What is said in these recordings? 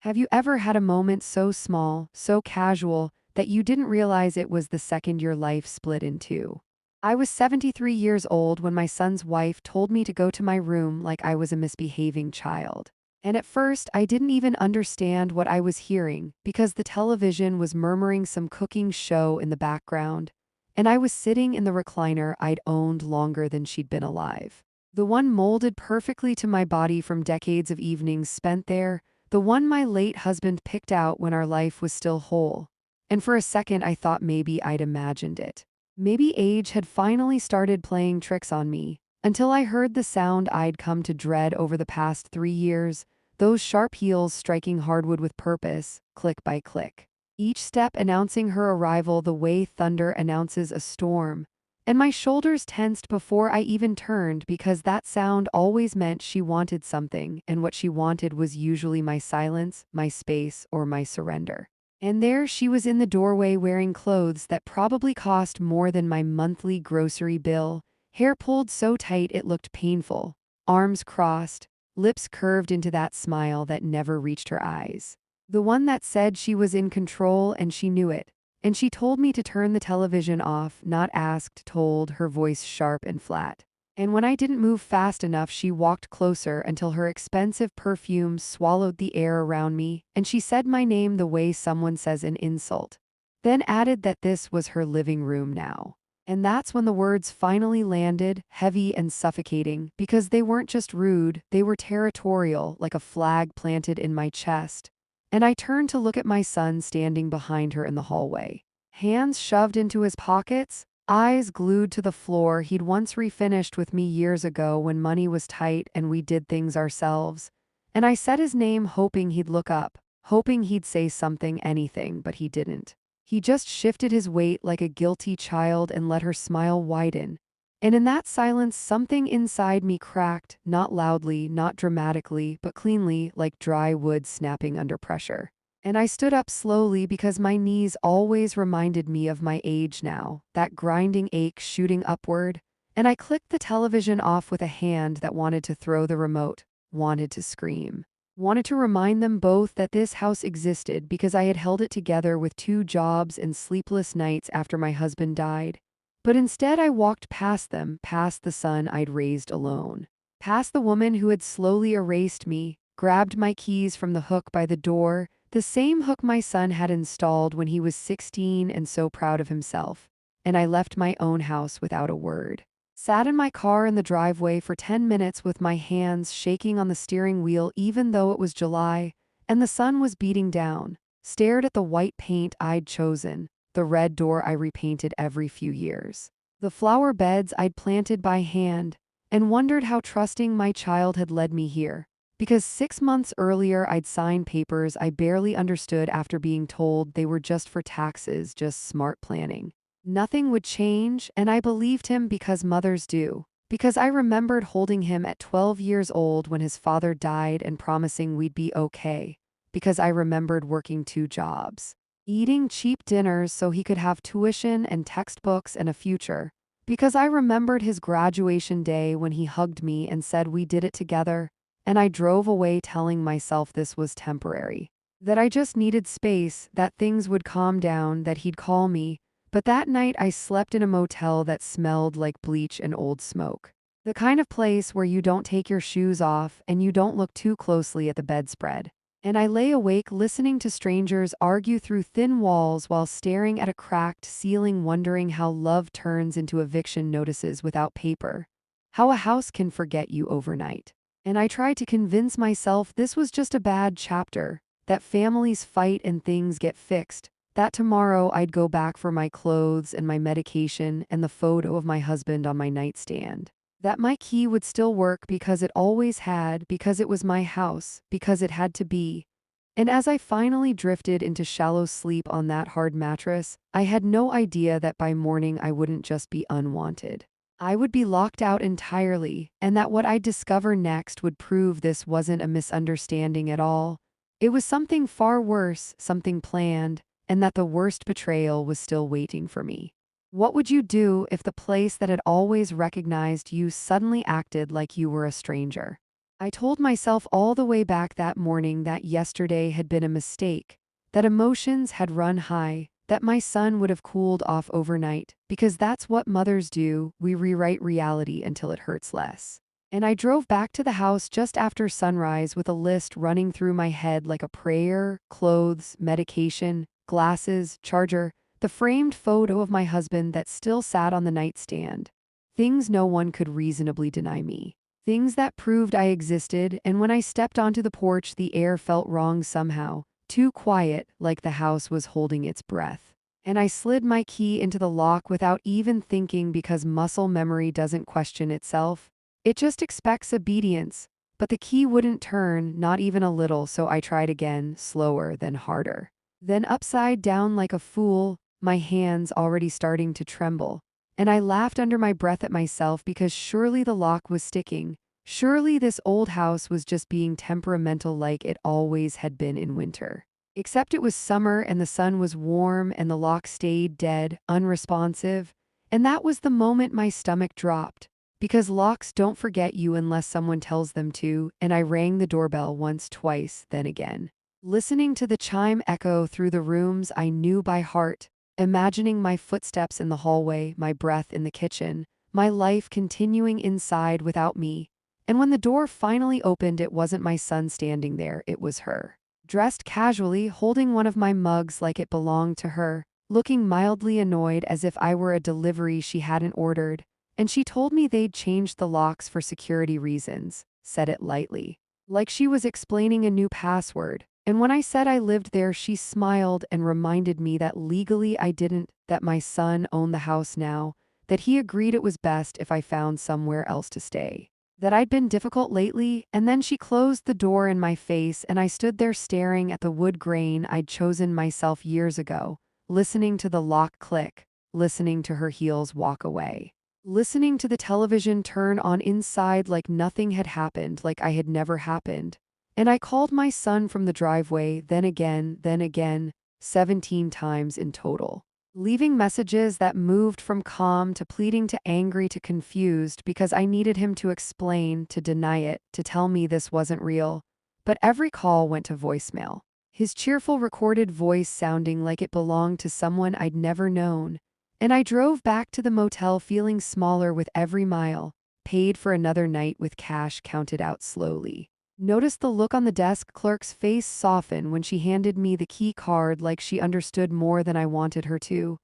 Have you ever had a moment so small, so casual, that you didn't realize it was the second your life split in two? I was 73 years old when my son's wife told me to go to my room like I was a misbehaving child. And at first, I didn't even understand what I was hearing because the television was murmuring some cooking show in the background, and I was sitting in the recliner I'd owned longer than she'd been alive. The one molded perfectly to my body from decades of evenings spent there, the one my late husband picked out when our life was still whole. And for a second, I thought maybe I'd imagined it. Maybe age had finally started playing tricks on me, until I heard the sound I'd come to dread over the past 3 years, those sharp heels striking hardwood with purpose, click by click. Each step announcing her arrival the way thunder announces a storm. And my shoulders tensed before I even turned because that sound always meant she wanted something, and what she wanted was usually my silence, my space, or my surrender. And there she was in the doorway wearing clothes that probably cost more than my monthly grocery bill, hair pulled so tight it looked painful, arms crossed, lips curved into that smile that never reached her eyes. The one that said she was in control and she knew it. And she told me to turn the television off, not asked, told, her voice sharp and flat. And when I didn't move fast enough, she walked closer until her expensive perfume swallowed the air around me, and she said my name the way someone says an insult. Then added that this was her living room now. And that's when the words finally landed, heavy and suffocating, because they weren't just rude, they were territorial, like a flag planted in my chest. And I turned to look at my son standing behind her in the hallway. Hands shoved into his pockets, eyes glued to the floor he'd once refinished with me years ago when money was tight and we did things ourselves. And I said his name hoping he'd look up, hoping he'd say something, anything, but he didn't. He just shifted his weight like a guilty child and let her smile widen. And in that silence, something inside me cracked, not loudly, not dramatically, but cleanly, like dry wood snapping under pressure. And I stood up slowly because my knees always reminded me of my age now, that grinding ache shooting upward. And I clicked the television off with a hand that wanted to throw the remote, wanted to scream. Wanted to remind them both that this house existed because I had held it together with 2 jobs and sleepless nights after my husband died. But instead I walked past them, past the son I'd raised alone, past the woman who had slowly erased me, grabbed my keys from the hook by the door, the same hook my son had installed when he was 16 and so proud of himself, and I left my own house without a word. Sat in my car in the driveway for 10 minutes with my hands shaking on the steering wheel even though it was July, and the sun was beating down, stared at the white paint I'd chosen, the red door I repainted every few years, the flower beds I'd planted by hand, and wondered how trusting my child had led me here. Because 6 months earlier I'd signed papers I barely understood after being told they were just for taxes, just smart planning. Nothing would change, and I believed him because mothers do. Because I remembered holding him at 12 years old when his father died and promising we'd be okay. Because I remembered working 2 jobs. Eating cheap dinners so he could have tuition and textbooks and a future. Because I remembered his graduation day when he hugged me and said we did it together, and I drove away telling myself this was temporary. That I just needed space, that things would calm down, that he'd call me. But that night I slept in a motel that smelled like bleach and old smoke. The kind of place where you don't take your shoes off and you don't look too closely at the bedspread. And I lay awake listening to strangers argue through thin walls while staring at a cracked ceiling, wondering how love turns into eviction notices without paper. How a house can forget you overnight. And I tried to convince myself this was just a bad chapter, that families fight and things get fixed, that tomorrow I'd go back for my clothes and my medication and the photo of my husband on my nightstand. That my key would still work because it always had, because it was my house, because it had to be. And as I finally drifted into shallow sleep on that hard mattress, I had no idea that by morning I wouldn't just be unwanted. I would be locked out entirely, and that what I'd discover next would prove this wasn't a misunderstanding at all. It was something far worse, something planned, and that the worst betrayal was still waiting for me. What would you do if the place that had always recognized you suddenly acted like you were a stranger? I told myself all the way back that morning that yesterday had been a mistake, that emotions had run high, that my son would have cooled off overnight, because that's what mothers do, we rewrite reality until it hurts less. And I drove back to the house just after sunrise with a list running through my head like a prayer: clothes, medication, glasses, charger, the framed photo of my husband that still sat on the nightstand. Things no one could reasonably deny me. Things that proved I existed, and when I stepped onto the porch, the air felt wrong somehow, too quiet, like the house was holding its breath. And I slid my key into the lock without even thinking, because muscle memory doesn't question itself. It just expects obedience. But the key wouldn't turn, not even a little, so I tried again, slower, then harder. Then upside down like a fool, my hands already starting to tremble. And I laughed under my breath at myself, because surely the lock was sticking. Surely this old house was just being temperamental like it always had been in winter. Except it was summer and the sun was warm and the lock stayed dead, unresponsive. And that was the moment my stomach dropped. Because locks don't forget you unless someone tells them to, and I rang the doorbell once, twice, then again. Listening to the chime echo through the rooms I knew by heart, imagining my footsteps in the hallway, my breath in the kitchen, my life continuing inside without me. And when the door finally opened, it wasn't my son standing there, it was her. Dressed casually, holding one of my mugs like it belonged to her, looking mildly annoyed as if I were a delivery she hadn't ordered. And she told me they'd changed the locks for security reasons, said it lightly, like she was explaining a new password. And when I said I lived there, she smiled and reminded me that legally I didn't, that my son owned the house now, that he agreed it was best if I found somewhere else to stay, that I'd been difficult lately. And then she closed the door in my face, and I stood there staring at the wood grain I'd chosen myself years ago, listening to the lock click, listening to her heels walk away. Listening to the television turn on inside like nothing had happened, like I had never happened. And I called my son from the driveway, then again, 17 times in total. Leaving messages that moved from calm to pleading to angry to confused, because I needed him to explain, to deny it, to tell me this wasn't real. But every call went to voicemail. His cheerful recorded voice sounding like it belonged to someone I'd never known. And I drove back to the motel feeling smaller with every mile, paid for another night with cash counted out slowly. Noticed the look on the desk clerk's face soften when she handed me the key card, like she understood more than I wanted her to.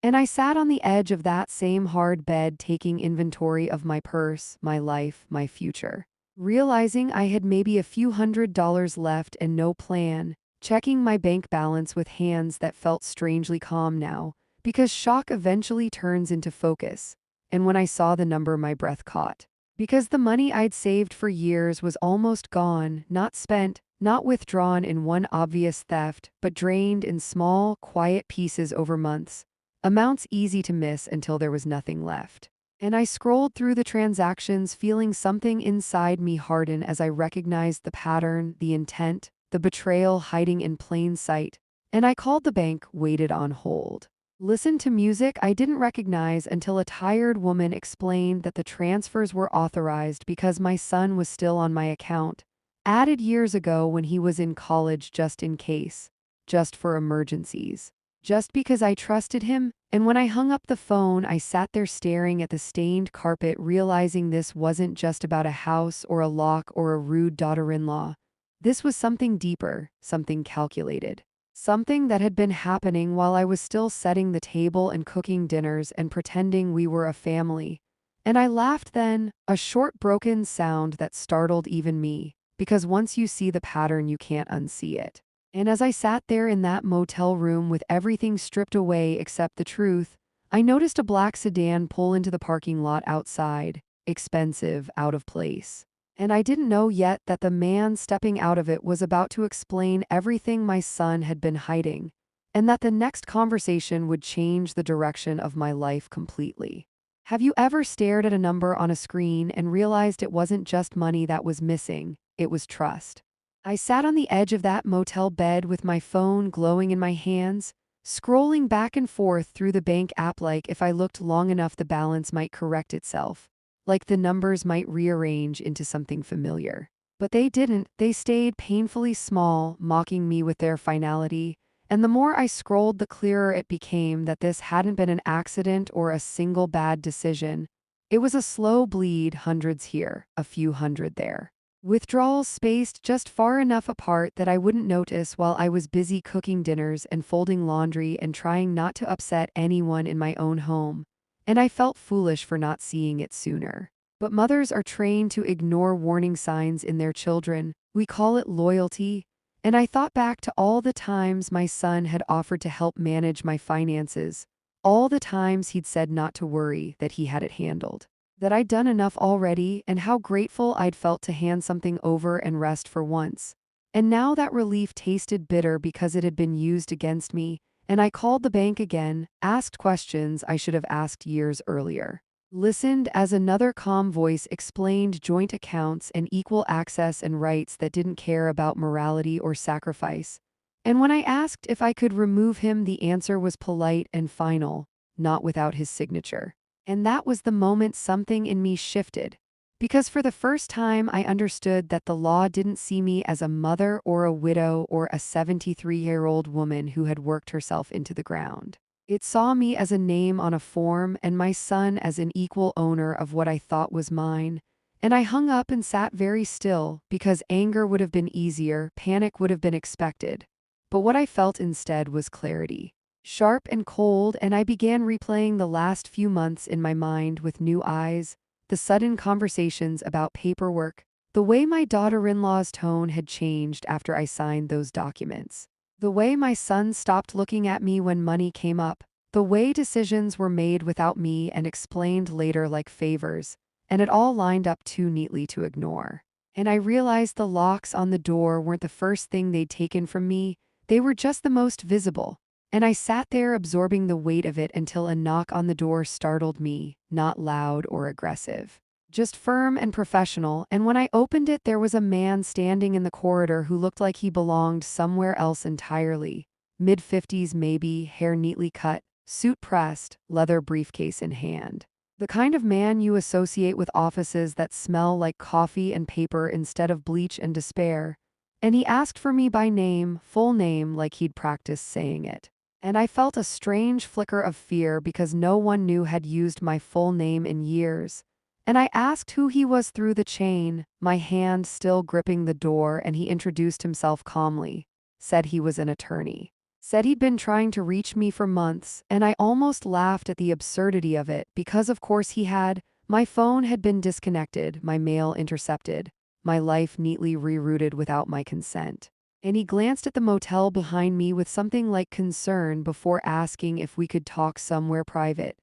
And I sat on the edge of that same hard bed, taking inventory of my purse, my life, my future. Realizing I had maybe a few $100s left and no plan, checking my bank balance with hands that felt strangely calm now. Because shock eventually turns into focus, and when I saw the number, my breath caught. Because the money I'd saved for years was almost gone, not spent, not withdrawn in one obvious theft, but drained in small, quiet pieces over months. Amounts easy to miss until there was nothing left. And I scrolled through the transactions, feeling something inside me harden as I recognized the pattern, the intent, the betrayal hiding in plain sight. And I called the bank, waited on hold. Listened to music I didn't recognize until a tired woman explained that the transfers were authorized because my son was still on my account, added years ago when he was in college, just in case, just for emergencies, just because I trusted him. And when I hung up the phone, I sat there staring at the stained carpet, realizing this wasn't just about a house or a lock or a rude daughter-in-law. This was something deeper, something calculated. Something that had been happening while I was still setting the table and cooking dinners and pretending we were a family. And I laughed then, a short broken sound that startled even me, because once you see the pattern you can't unsee it. And as I sat there in that motel room with everything stripped away except the truth, I noticed a black sedan pull into the parking lot outside, expensive, out of place. And I didn't know yet that the man stepping out of it was about to explain everything my son had been hiding, and that the next conversation would change the direction of my life completely. Have you ever stared at a number on a screen and realized it wasn't just money that was missing, it was trust? I sat on the edge of that motel bed with my phone glowing in my hands, scrolling back and forth through the bank app, like if I looked long enough the balance might correct itself, like the numbers might rearrange into something familiar. But they didn't. They stayed painfully small, mocking me with their finality. And the more I scrolled, the clearer it became that this hadn't been an accident or a single bad decision. It was a slow bleed, hundreds here, a few hundred there. Withdrawals spaced just far enough apart that I wouldn't notice while I was busy cooking dinners and folding laundry and trying not to upset anyone in my own home. And I felt foolish for not seeing it sooner. But mothers are trained to ignore warning signs in their children. We call it loyalty. And I thought back to all the times my son had offered to help manage my finances, all the times he'd said not to worry, that he had it handled, that I'd done enough already, and how grateful I'd felt to hand something over and rest for once. And now that relief tasted bitter because it had been used against me, and I called the bank again, asked questions I should have asked years earlier. Listened as another calm voice explained joint accounts and equal access and rights that didn't care about morality or sacrifice. And when I asked if I could remove him, the answer was polite and final, not without his signature. And that was the moment something in me shifted. Because for the first time, I understood that the law didn't see me as a mother or a widow or a 73-year-old woman who had worked herself into the ground. It saw me as a name on a form and my son as an equal owner of what I thought was mine. And I hung up and sat very still, because anger would have been easier, panic would have been expected. But what I felt instead was clarity. Sharp and cold, and I began replaying the last few months in my mind with new eyes, the sudden conversations about paperwork, the way my daughter-in-law's tone had changed after I signed those documents. The way my son stopped looking at me when money came up, the way decisions were made without me and explained later like favors, and it all lined up too neatly to ignore. And I realized the locks on the door weren't the first thing they'd taken from me, they were just the most visible. And I sat there absorbing the weight of it until a knock on the door startled me, not loud or aggressive, just firm and professional, and when I opened it there was a man standing in the corridor who looked like he belonged somewhere else entirely. Mid-50s maybe, hair neatly cut, suit pressed, leather briefcase in hand. The kind of man you associate with offices that smell like coffee and paper instead of bleach and despair. And he asked for me by name, full name, like he'd practiced saying it. And I felt a strange flicker of fear because no one knew had used my full name in years. And I asked who he was through the chain, my hand still gripping the door, and he introduced himself calmly. Said he was an attorney. Said he'd been trying to reach me for months, and I almost laughed at the absurdity of it because of course he had. My phone had been disconnected, my mail intercepted, my life neatly rerouted without my consent. And he glanced at the motel behind me with something like concern before asking if we could talk somewhere private.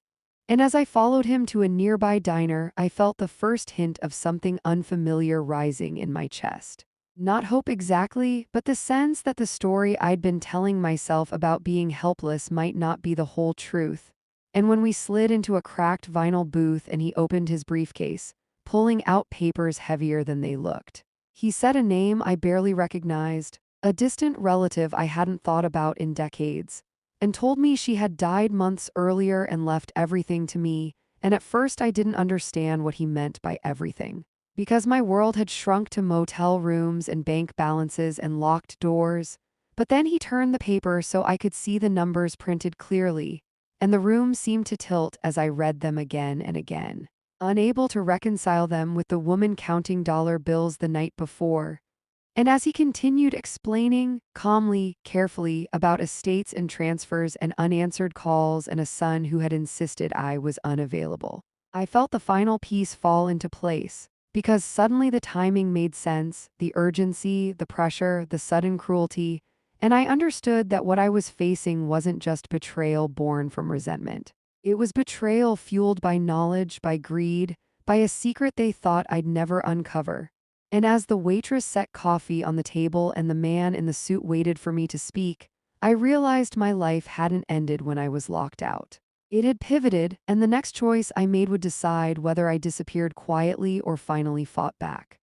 And as I followed him to a nearby diner, I felt the first hint of something unfamiliar rising in my chest. Not hope exactly, but the sense that the story I'd been telling myself about being helpless might not be the whole truth. And when we slid into a cracked vinyl booth and he opened his briefcase, pulling out papers heavier than they looked, he said a name I barely recognized, a distant relative I hadn't thought about in decades, and told me she had died months earlier and left everything to me, and at first I didn't understand what he meant by everything. Because my world had shrunk to motel rooms and bank balances and locked doors. But then he turned the paper so I could see the numbers printed clearly, and the room seemed to tilt as I read them again and again, unable to reconcile them with the woman counting dollar bills the night before. And as he continued explaining, calmly, carefully, about estates and transfers and unanswered calls and a son who had insisted I was unavailable, I felt the final piece fall into place. Because suddenly the timing made sense, the urgency, the pressure, the sudden cruelty, and I understood that what I was facing wasn't just betrayal born from resentment. It was betrayal fueled by knowledge, by greed, by a secret they thought I'd never uncover. And as the waitress set coffee on the table and the man in the suit waited for me to speak, I realized my life hadn't ended when I was locked out. It had pivoted, and the next choice I made would decide whether I disappeared quietly or finally fought back.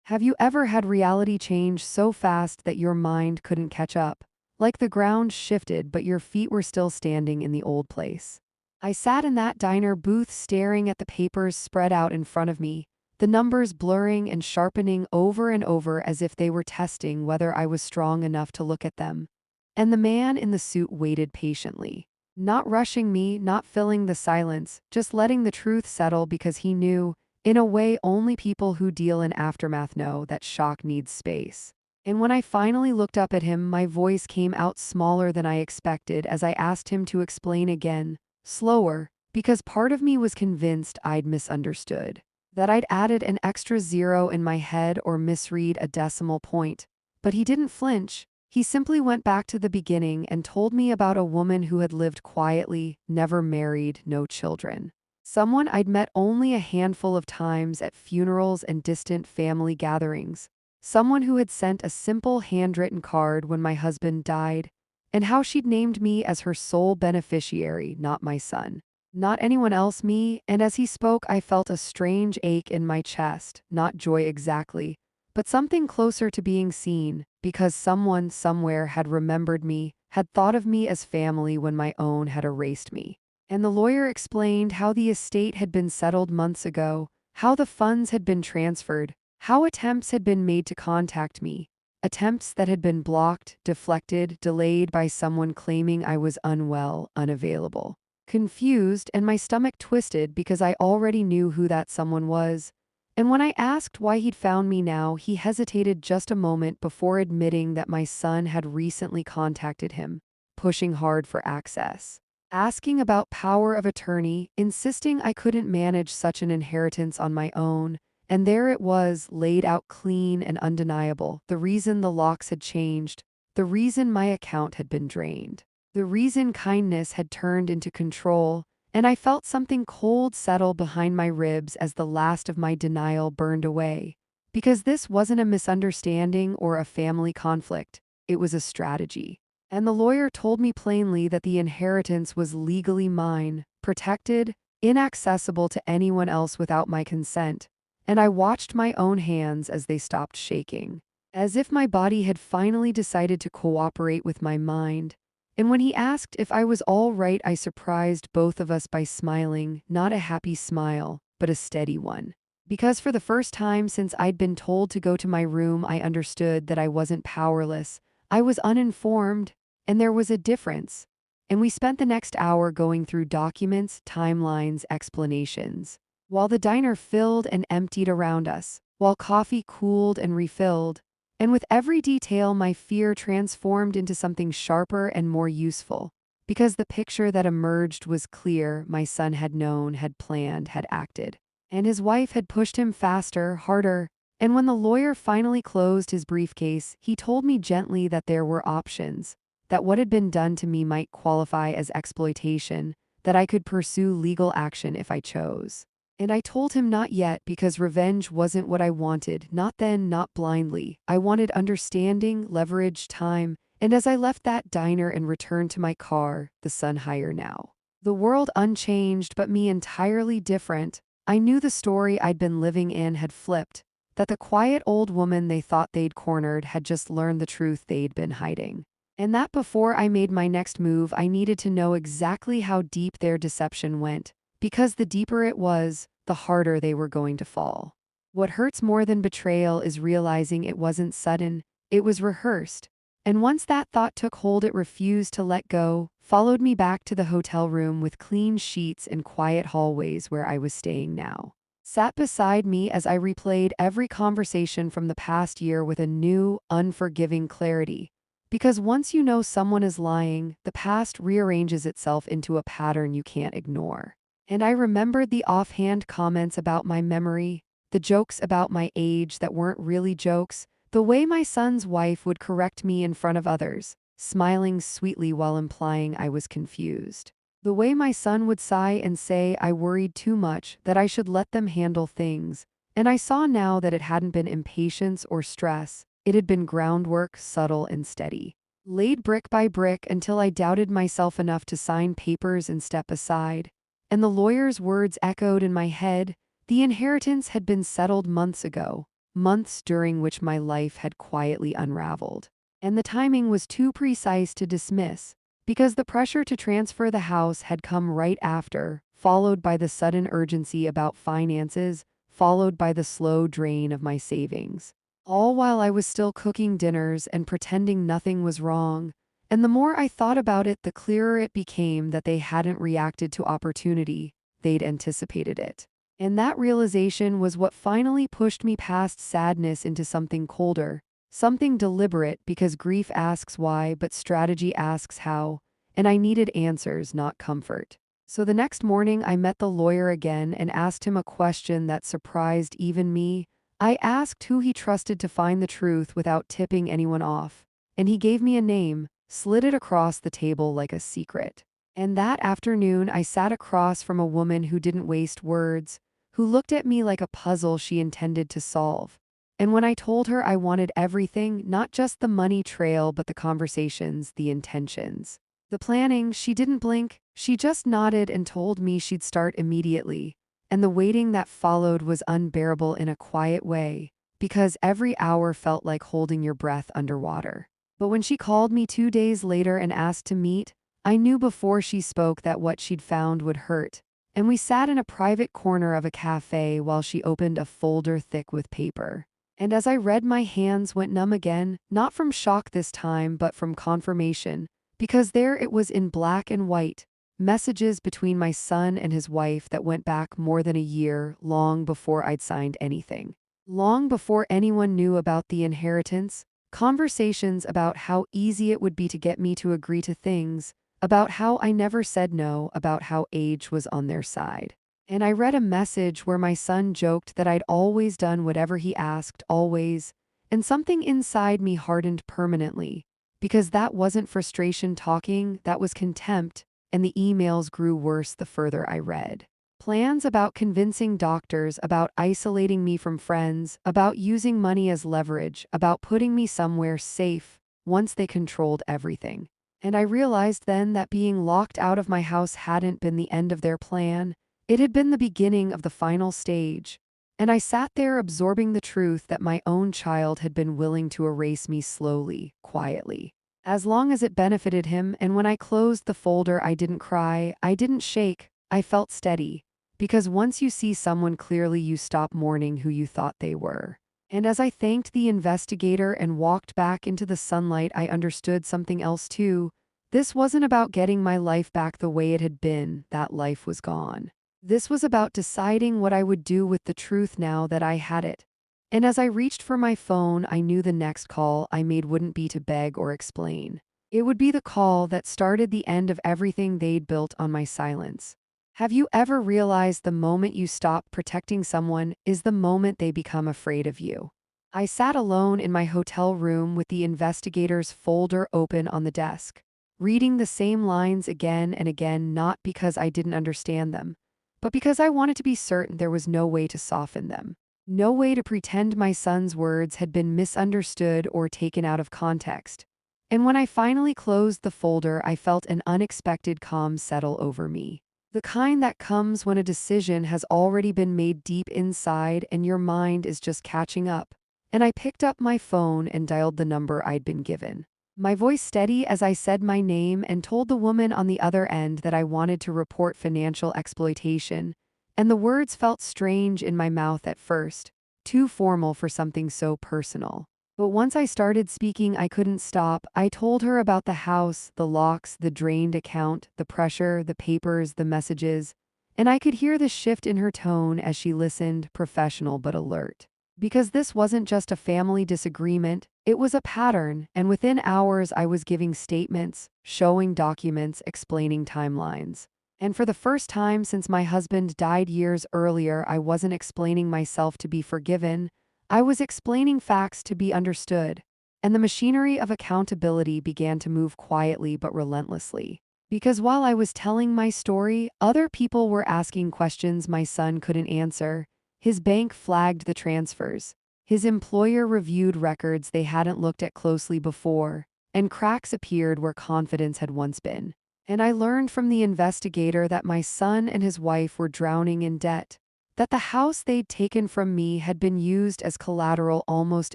Have you ever had reality change so fast that your mind couldn't catch up? Like the ground shifted, but your feet were still standing in the old place. I sat in that diner booth staring at the papers spread out in front of me, the numbers blurring and sharpening over and over as if they were testing whether I was strong enough to look at them. And the man in the suit waited patiently, not rushing me, not filling the silence, just letting the truth settle because he knew, in a way only people who deal in aftermath know, that shock needs space. And when I finally looked up at him, my voice came out smaller than I expected as I asked him to explain again, slower, because part of me was convinced I'd misunderstood, that I'd added an extra zero in my head or misread a decimal point. But he didn't flinch. He simply went back to the beginning and told me about a woman who had lived quietly, never married, no children. Someone I'd met only a handful of times at funerals and distant family gatherings. Someone who had sent a simple handwritten card when my husband died, and how she'd named me as her sole beneficiary, not my son. Not anyone else, me, and as he spoke I felt a strange ache in my chest, not joy exactly, but something closer to being seen, because someone somewhere had remembered me, had thought of me as family when my own had erased me. And the lawyer explained how the estate had been settled months ago, how the funds had been transferred, how attempts had been made to contact me, attempts that had been blocked, deflected, delayed by someone claiming I was unwell, unavailable. Confused, and my stomach twisted because I already knew who that someone was. And when I asked why he'd found me now, he hesitated just a moment before admitting that my son had recently contacted him, pushing hard for access, asking about power of attorney, insisting I couldn't manage such an inheritance on my own. And there it was, laid out clean and undeniable, the reason the locks had changed, the reason my account had been drained, the reason kindness had turned into control. And I felt something cold settle behind my ribs as the last of my denial burned away. Because this wasn't a misunderstanding or a family conflict, it was a strategy. And the lawyer told me plainly that the inheritance was legally mine, protected, inaccessible to anyone else without my consent. And I watched my own hands as they stopped shaking, as if my body had finally decided to cooperate with my mind. And when he asked if I was all right, I surprised both of us by smiling, not a happy smile, but a steady one. Because for the first time since I'd been told to go to my room, I understood that I wasn't powerless. I was uninformed, and there was a difference. And we spent the next hour going through documents, timelines, explanations, while the diner filled and emptied around us, while coffee cooled and refilled. And with every detail, my fear transformed into something sharper and more useful, because the picture that emerged was clear. My son had known, had planned, had acted. And his wife had pushed him faster, harder. And when the lawyer finally closed his briefcase, he told me gently that there were options, that what had been done to me might qualify as exploitation, that I could pursue legal action if I chose. And I told him not yet, because revenge wasn't what I wanted, not then, not blindly. I wanted understanding, leverage, time. And as I left that diner and returned to my car, the sun higher now, the world unchanged but me entirely different, I knew the story I'd been living in had flipped, that the quiet old woman they thought they'd cornered had just learned the truth they'd been hiding. And that before I made my next move, I needed to know exactly how deep their deception went, because the deeper it was, the harder they were going to fall. What hurts more than betrayal is realizing it wasn't sudden, it was rehearsed. And once that thought took hold, it refused to let go, followed me back to the hotel room with clean sheets and quiet hallways where I was staying now. Sat beside me as I replayed every conversation from the past year with a new, unforgiving clarity. Because once you know someone is lying, the past rearranges itself into a pattern you can't ignore. And I remembered the offhand comments about my memory, the jokes about my age that weren't really jokes, the way my son's wife would correct me in front of others, smiling sweetly while implying I was confused. The way my son would sigh and say I worried too much, that I should let them handle things. And I saw now that it hadn't been impatience or stress, it had been groundwork, subtle and steady, laid brick by brick until I doubted myself enough to sign papers and step aside. And the lawyer's words echoed in my head. The inheritance had been settled months ago, months during which my life had quietly unraveled. And the timing was too precise to dismiss, because the pressure to transfer the house had come right after, followed by the sudden urgency about finances, followed by the slow drain of my savings. All while I was still cooking dinners and pretending nothing was wrong. And the more I thought about it, the clearer it became that they hadn't reacted to opportunity, they'd anticipated it. And that realization was what finally pushed me past sadness into something colder, something deliberate, because grief asks why, but strategy asks how, and I needed answers, not comfort. So the next morning, I met the lawyer again and asked him a question that surprised even me. I asked who he trusted to find the truth without tipping anyone off, and he gave me a name, slid it across the table like a secret. And that afternoon, I sat across from a woman who didn't waste words, who looked at me like a puzzle she intended to solve. And when I told her I wanted everything, not just the money trail, but the conversations, the intentions, the planning, she didn't blink. She just nodded and told me she'd start immediately. And the waiting that followed was unbearable in a quiet way, because every hour felt like holding your breath underwater. But when she called me 2 days later and asked to meet, I knew before she spoke that what she'd found would hurt. And we sat in a private corner of a cafe while she opened a folder thick with paper. And as I read, my hands went numb again, not from shock this time, but from confirmation, because there it was in black and white. Messages between my son and his wife that went back more than a year, long before I'd signed anything. Long before anyone knew about the inheritance. Conversations about how easy it would be to get me to agree to things, about how I never said no, about how age was on their side. And I read a message where my son joked that I'd always done whatever he asked, always, and something inside me hardened permanently, because that wasn't frustration talking, that was contempt. And the emails grew worse the further I read. Plans about convincing doctors, about isolating me from friends, about using money as leverage, about putting me somewhere safe, once they controlled everything. And I realized then that being locked out of my house hadn't been the end of their plan. It had been the beginning of the final stage. And I sat there absorbing the truth that my own child had been willing to erase me slowly, quietly, as long as it benefited him. And when I closed the folder, I didn't cry, I didn't shake, I felt steady. Because once you see someone clearly, you stop mourning who you thought they were. And as I thanked the investigator and walked back into the sunlight, I understood something else too. This wasn't about getting my life back the way it had been, that life was gone. This was about deciding what I would do with the truth now that I had it. And as I reached for my phone, I knew the next call I made wouldn't be to beg or explain. It would be the call that started the end of everything they'd built on my silence. Have you ever realized the moment you stop protecting someone is the moment they become afraid of you? I sat alone in my hotel room with the investigator's folder open on the desk, reading the same lines again and again, not because I didn't understand them, but because I wanted to be certain there was no way to soften them. No way to pretend my son's words had been misunderstood or taken out of context. And when I finally closed the folder, I felt an unexpected calm settle over me. The kind that comes when a decision has already been made deep inside and your mind is just catching up. And I picked up my phone and dialed the number I'd been given. My voice steady as I said my name and told the woman on the other end that I wanted to report financial exploitation. And the words felt strange in my mouth at first, too formal for something so personal. But once I started speaking, I couldn't stop. I told her about the house, the locks, the drained account, the pressure, the papers, the messages. And I could hear the shift in her tone as she listened, professional but alert. Because this wasn't just a family disagreement, it was a pattern, and within hours I was giving statements, showing documents, explaining timelines. And for the first time since my husband died years earlier, I wasn't explaining myself to be forgiven. I was explaining facts to be understood. And the machinery of accountability began to move quietly but relentlessly. Because while I was telling my story, other people were asking questions my son couldn't answer. His bank flagged the transfers. His employer reviewed records they hadn't looked at closely before. And cracks appeared where confidence had once been. And I learned from the investigator that my son and his wife were drowning in debt, that the house they'd taken from me had been used as collateral almost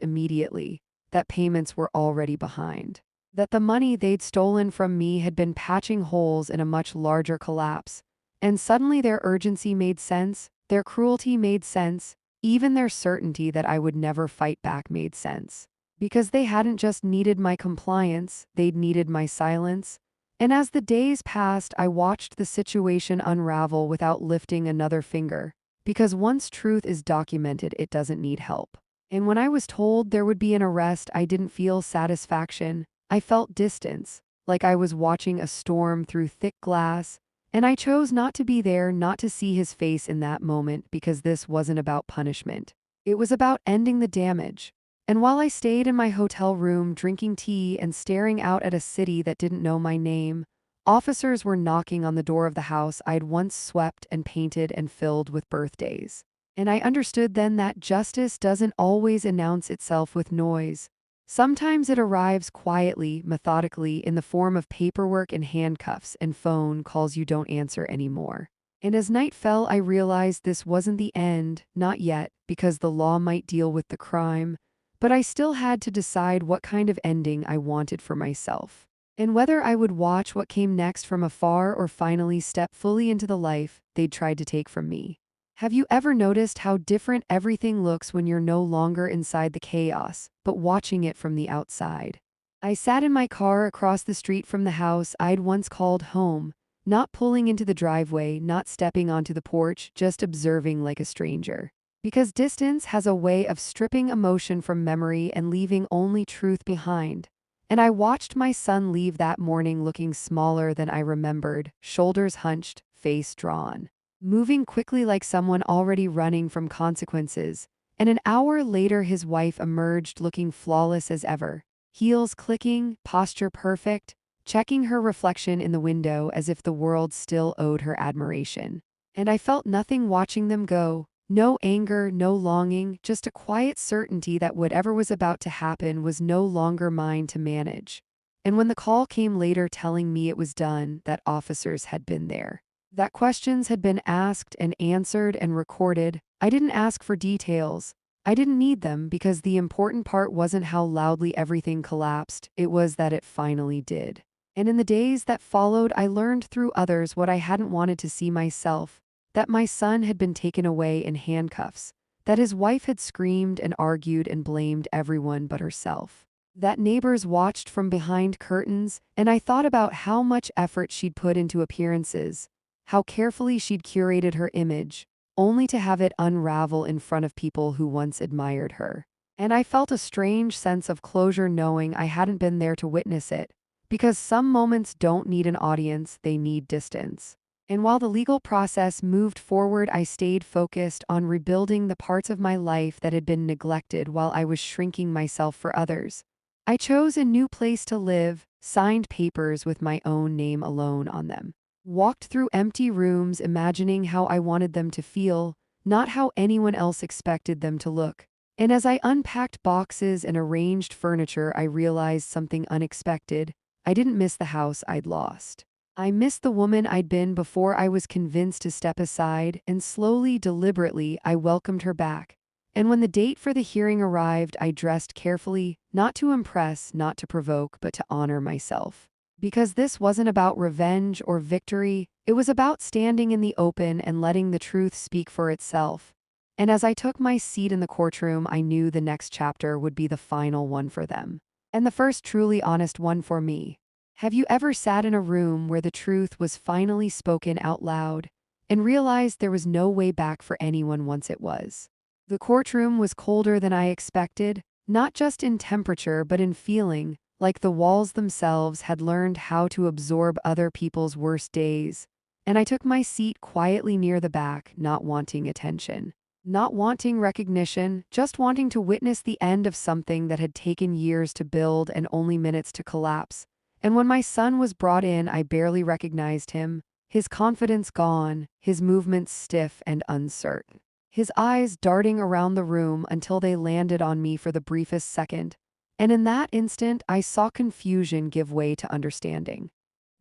immediately, that payments were already behind, that the money they'd stolen from me had been patching holes in a much larger collapse. And suddenly their urgency made sense, their cruelty made sense, Even their certainty that I would never fight back made sense. Because they hadn't just needed my compliance, they'd needed my silence. And as the days passed, I watched the situation unravel without lifting another finger. Because once truth is documented, it doesn't need help. And when I was told there would be an arrest, I didn't feel satisfaction. I felt distance, like I was watching a storm through thick glass. And I chose not to be there, not to see his face in that moment, because this wasn't about punishment. It was about ending the damage. And while I stayed in my hotel room drinking tea and staring out at a city that didn't know my name, officers were knocking on the door of the house I'd once swept and painted and filled with birthdays. And I understood then that justice doesn't always announce itself with noise. Sometimes it arrives quietly, methodically, in the form of paperwork and handcuffs and phone calls you don't answer anymore. And as night fell, I realized this wasn't the end, not yet, because the law might deal with the crime, but I still had to decide what kind of ending I wanted for myself. And whether I would watch what came next from afar or finally step fully into the life they'd tried to take from me. Have you ever noticed how different everything looks when you're no longer inside the chaos, but watching it from the outside? I sat in my car across the street from the house I'd once called home, not pulling into the driveway, not stepping onto the porch, just observing like a stranger. Because distance has a way of stripping emotion from memory and leaving only truth behind. And I watched my son leave that morning looking smaller than I remembered, shoulders hunched, face drawn, moving quickly like someone already running from consequences. And an hour later his wife emerged looking flawless as ever, heels clicking, posture perfect, checking her reflection in the window as if the world still owed her admiration. And I felt nothing watching them go. No anger, no longing, just a quiet certainty that whatever was about to happen was no longer mine to manage. And when the call came later telling me it was done, that officers had been there, that questions had been asked and answered and recorded, I didn't ask for details. I didn't need them because the important part wasn't how loudly everything collapsed, it was that it finally did. And in the days that followed, I learned through others what I hadn't wanted to see myself. That my son had been taken away in handcuffs, that his wife had screamed and argued and blamed everyone but herself, that neighbors watched from behind curtains, and I thought about how much effort she'd put into appearances, how carefully she'd curated her image, only to have it unravel in front of people who once admired her. And I felt a strange sense of closure knowing I hadn't been there to witness it, because some moments don't need an audience, they need distance. And while the legal process moved forward, I stayed focused on rebuilding the parts of my life that had been neglected while I was shrinking myself for others. I chose a new place to live, signed papers with my own name alone on them, walked through empty rooms imagining how I wanted them to feel, not how anyone else expected them to look. And as I unpacked boxes and arranged furniture, I realized something unexpected. I didn't miss the house I'd lost. I missed the woman I'd been before I was convinced to step aside, and slowly, deliberately, I welcomed her back. And when the date for the hearing arrived, I dressed carefully, not to impress, not to provoke, but to honor myself. Because this wasn't about revenge or victory, it was about standing in the open and letting the truth speak for itself. And as I took my seat in the courtroom, I knew the next chapter would be the final one for them. And the first truly honest one for me. Have you ever sat in a room where the truth was finally spoken out loud and realized there was no way back for anyone once it was? The courtroom was colder than I expected, not just in temperature but in feeling, like the walls themselves had learned how to absorb other people's worst days. And I took my seat quietly near the back, not wanting attention, not wanting recognition, just wanting to witness the end of something that had taken years to build and only minutes to collapse. And when my son was brought in, I barely recognized him, his confidence gone, his movements stiff and uncertain, his eyes darting around the room until they landed on me for the briefest second. And in that instant, I saw confusion give way to understanding.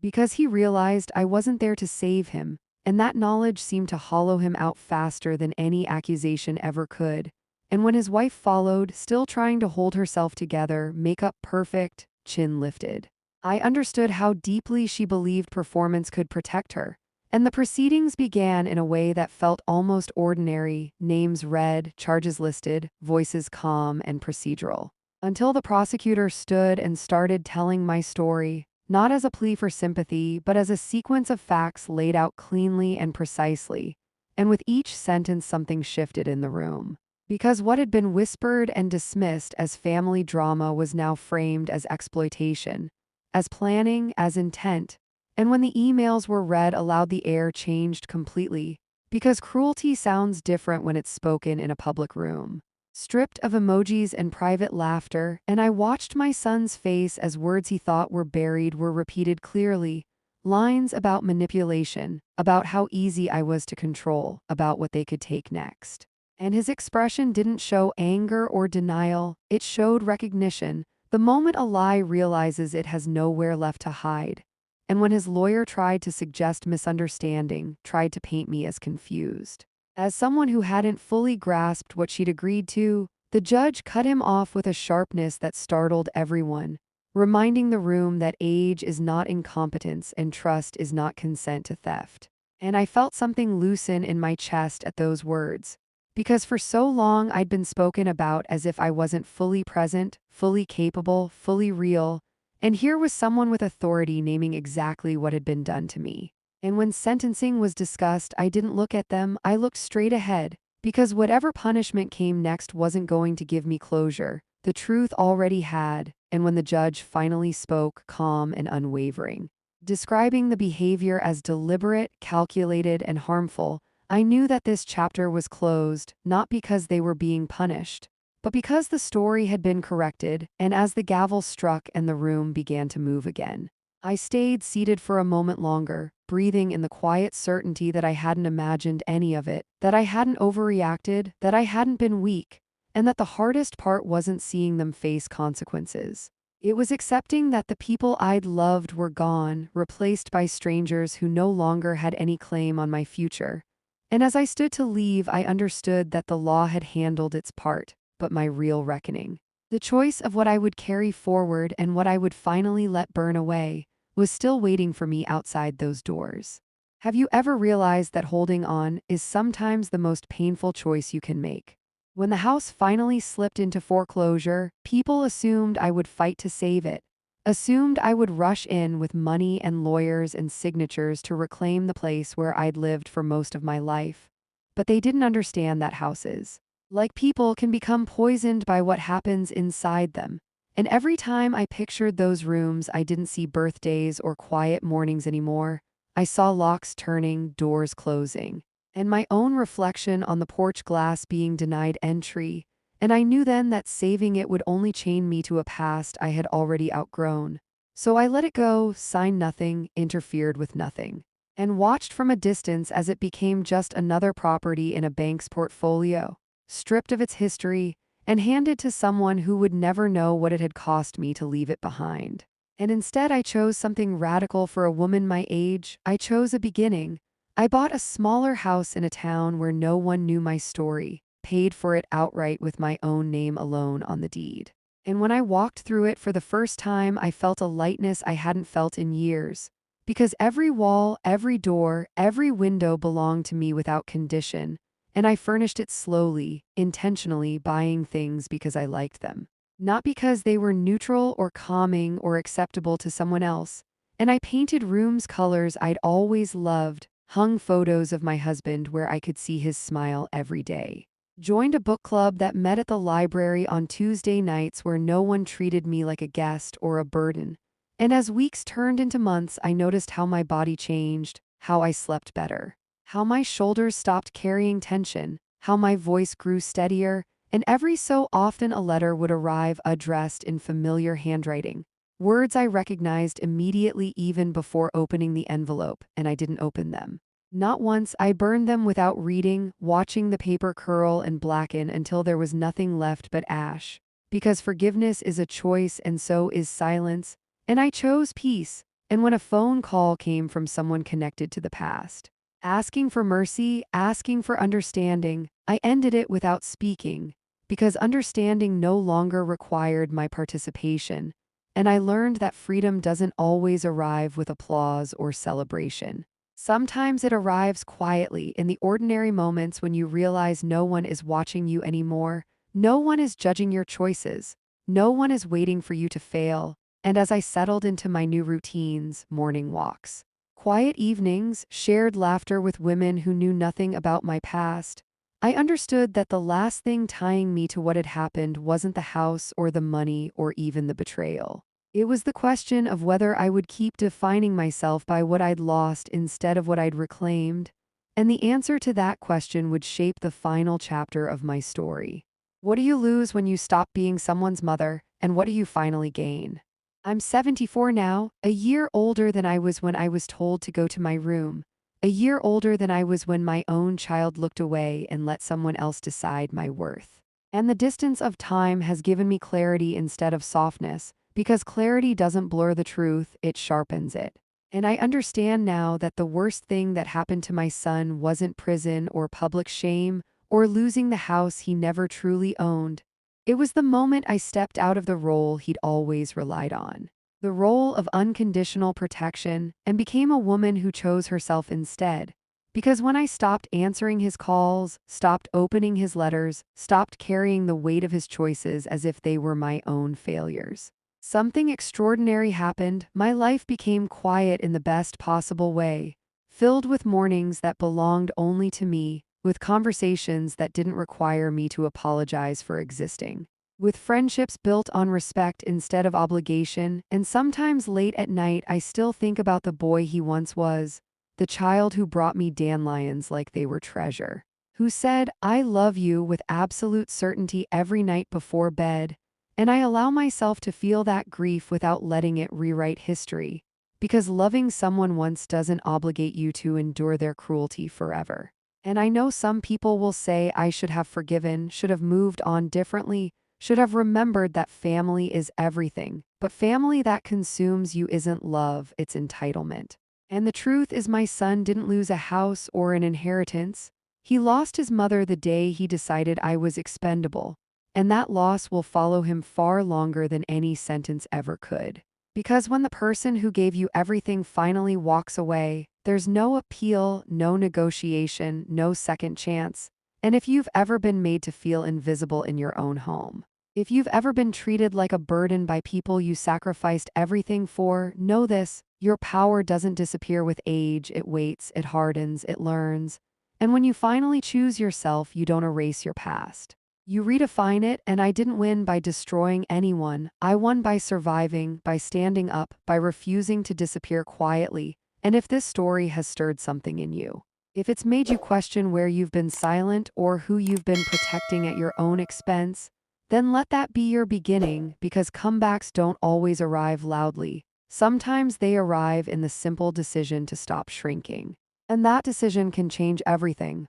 Because he realized I wasn't there to save him, and that knowledge seemed to hollow him out faster than any accusation ever could. And when his wife followed, still trying to hold herself together, makeup perfect, chin lifted, I understood how deeply she believed performance could protect her, And the proceedings began in a way that felt almost ordinary, names read, charges listed, voices calm and procedural. Until the prosecutor stood and started telling my story, not as a plea for sympathy, but as a sequence of facts laid out cleanly and precisely. And with each sentence, something shifted in the room. Because what had been whispered and dismissed as family drama was now framed as exploitation, as planning, as intent. And when the emails were read aloud, the air changed completely, because cruelty sounds different when it's spoken in a public room. Stripped of emojis and private laughter, and I watched my son's face as words he thought were buried were repeated clearly. Lines about manipulation, about how easy I was to control, about what they could take next. And his expression didn't show anger or denial, it showed recognition, the moment a lie realizes it has nowhere left to hide. And when his lawyer tried to suggest misunderstanding, tried to paint me as confused, as someone who hadn't fully grasped what she'd agreed to, the judge cut him off with a sharpness that startled everyone, reminding the room that age is not incompetence and trust is not consent to theft. And I felt something loosen in my chest at those words. Because for so long I'd been spoken about as if I wasn't fully present, fully capable, fully real, and here was someone with authority naming exactly what had been done to me. And when sentencing was discussed, I didn't look at them, I looked straight ahead, because whatever punishment came next wasn't going to give me closure. The truth already had, and when the judge finally spoke, calm and unwavering, describing the behavior as deliberate, calculated, and harmful, I knew that this chapter was closed, not because they were being punished, but because the story had been corrected. And as the gavel struck and the room began to move again, I stayed seated for a moment longer, breathing in the quiet certainty that I hadn't imagined any of it, that I hadn't overreacted, that I hadn't been weak, and that the hardest part wasn't seeing them face consequences. It was accepting that the people I'd loved were gone, replaced by strangers who no longer had any claim on my future. And as I stood to leave, I understood that the law had handled its part, but my real reckoning, the choice of what I would carry forward and what I would finally let burn away, was still waiting for me outside those doors. Have you ever realized that holding on is sometimes the most painful choice you can make? When the house finally slipped into foreclosure, people assumed I would fight to save it, assumed I would rush in with money and lawyers and signatures to reclaim the place where I'd lived for most of my life. But they didn't understand that houses, like people, can become poisoned by what happens inside them. And every time I pictured those rooms, I didn't see birthdays or quiet mornings anymore. I saw locks turning, doors closing, and my own reflection on the porch glass being denied entry. And I knew then that saving it would only chain me to a past I had already outgrown. So I let it go, signed nothing, interfered with nothing, and watched from a distance as it became just another property in a bank's portfolio, stripped of its history, and handed to someone who would never know what it had cost me to leave it behind. And instead I chose something radical for a woman my age. I chose a beginning. I bought a smaller house in a town where no one knew my story, paid for it outright with my own name alone on the deed. And when I walked through it for the first time, I felt a lightness I hadn't felt in years. Because every wall, every door, every window belonged to me without condition, and I furnished it slowly, intentionally, buying things because I liked them, not because they were neutral or calming or acceptable to someone else. And I painted rooms colors I'd always loved, hung photos of my husband where I could see his smile every day, joined a book club that met at the library on Tuesday nights where no one treated me like a guest or a burden. And as weeks turned into months, I noticed how my body changed, how I slept better, how my shoulders stopped carrying tension, how my voice grew steadier, and every so often a letter would arrive addressed in familiar handwriting, words I recognized immediately even before opening the envelope, and I didn't open them. Not once. I burned them without reading, watching the paper curl and blacken until there was nothing left but ash. Because forgiveness is a choice and so is silence, and I chose peace. And when a phone call came from someone connected to the past, asking for mercy, asking for understanding, I ended it without speaking, because understanding no longer required my participation. And I learned that freedom doesn't always arrive with applause or celebration. Sometimes it arrives quietly in the ordinary moments when you realize no one is watching you anymore, no one is judging your choices, no one is waiting for you to fail. And as I settled into my new routines, morning walks, quiet evenings, shared laughter with women who knew nothing about my past, I understood that the last thing tying me to what had happened wasn't the house or the money or even the betrayal. It was the question of whether I would keep defining myself by what I'd lost instead of what I'd reclaimed, and the answer to that question would shape the final chapter of my story. What do you lose when you stop being someone's mother, and what do you finally gain? I'm 74 now, a year older than I was when I was told to go to my room, a year older than I was when my own child looked away and let someone else decide my worth. And the distance of time has given me clarity instead of softness, because clarity doesn't blur the truth, it sharpens it. And I understand now that the worst thing that happened to my son wasn't prison or public shame or losing the house he never truly owned. It was the moment I stepped out of the role he'd always relied on, the role of unconditional protection, and became a woman who chose herself instead. Because when I stopped answering his calls, stopped opening his letters, stopped carrying the weight of his choices as if they were my own failures, something extraordinary happened. My life became quiet in the best possible way, filled with mornings that belonged only to me, with conversations that didn't require me to apologize for existing, with friendships built on respect instead of obligation, and sometimes late at night I still think about the boy he once was, the child who brought me dandelions like they were treasure, who said, "I love you" with absolute certainty every night before bed. And I allow myself to feel that grief without letting it rewrite history, because loving someone once doesn't obligate you to endure their cruelty forever. And I know some people will say I should have forgiven, should have moved on differently, should have remembered that family is everything. But family that consumes you isn't love, it's entitlement. And the truth is, my son didn't lose a house or an inheritance. He lost his mother the day he decided I was expendable. And that loss will follow him far longer than any sentence ever could. Because when the person who gave you everything finally walks away, there's no appeal, no negotiation, no second chance. And if you've ever been made to feel invisible in your own home, if you've ever been treated like a burden by people you sacrificed everything for, know this: your power doesn't disappear with age, it waits, it hardens, it learns. And when you finally choose yourself, you don't erase your past. You redefine it, and I didn't win by destroying anyone. I won by surviving, by standing up, by refusing to disappear quietly. And if this story has stirred something in you, if it's made you question where you've been silent or who you've been protecting at your own expense, then let that be your beginning, because comebacks don't always arrive loudly. Sometimes they arrive in the simple decision to stop shrinking. And that decision can change everything.